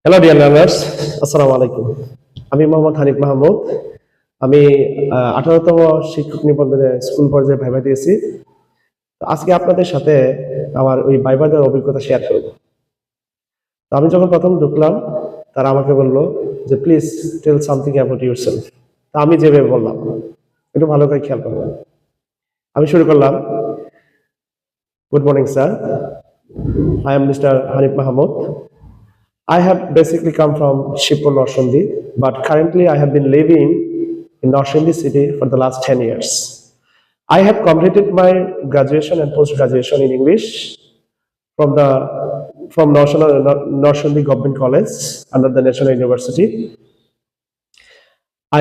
Hello dear learners, আসসালামু আলাইকুম। আমি মোহাম্মদ হানিফ মাহমুদ। আমি 18তম শিক্ষক নিবন্ধনে স্কুল পর্যায়ে ভাইভা দিয়েছি। আজকে আপনাদের সাথে আমার ওই ভাইভা দেওয়ার অভিজ্ঞতা শেয়ার করব। তো আমি যখন প্রথম ঢুকলাম, তারা আমাকে বললো যে please tell something about yourself. তা আমি যেভাবে বললাম, একটু ভালো করে খেয়াল করবেন। আমি শুরু করলাম, good morning sir, I am mister Hanif Mahmud. I have basically come from Shipur, Norshundi, but currently I have been living in Norshundi city for the last 10 years. I have completed my graduation and post-graduation in English from Norshundi Government College under the National University.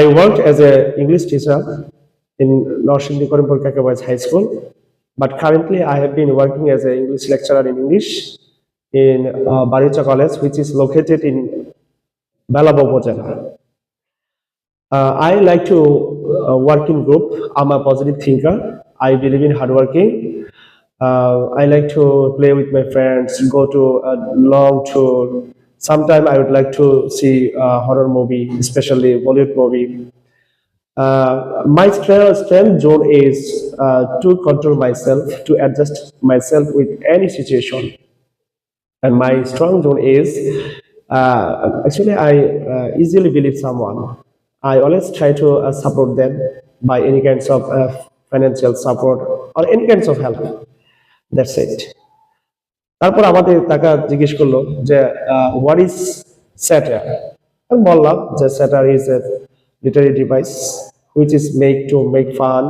I worked as an English teacher in Norshundi Korimpur Kakabais High School, but currently I have been working as an English lecturer in English in Baricha College, which is located in Balabo Upazila. I like to work in group. I'm a positive thinker. I believe in hard working. I like to play with my friends, go to a long tour. Sometimes I would like to see a horror movie, especially Bollywood movie. My strength zone is to control myself, to adjust myself with any situation. And my strong zone is actually I easily believe someone. I always try to support them by any kinds of financial support or any kinds of help. That's it. তারপর আমাদের টাকা জিজ্ঞেস করলো যে what is স্যাটার। আমি বললাম যে satire is a literary device which is made to make fun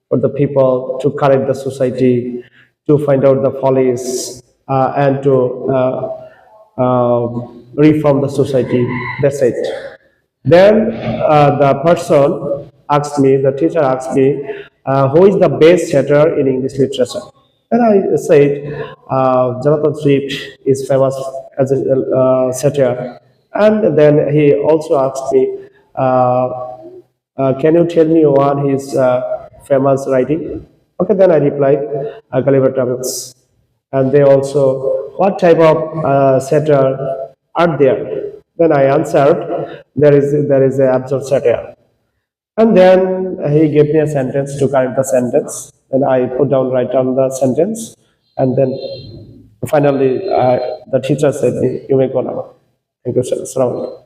for the people, to correct the society, to find out the follies, and to reform the society. That's it. Then the person asked me, the teacher asked me, who is the best satir in English literature? And I said, Jonathan Swift is famous as a satir. And then he also asked me, can you tell me one his famous writing? Okay, then I replied, Gulliver Travels. And they also, what type of satire are there? Then I answered, there is a absurd satire. And then he gave me a sentence to correct the sentence, and I write down the sentence, and then finally the teacher said, you may go now. Thank you, sir. Assalamu alaikum.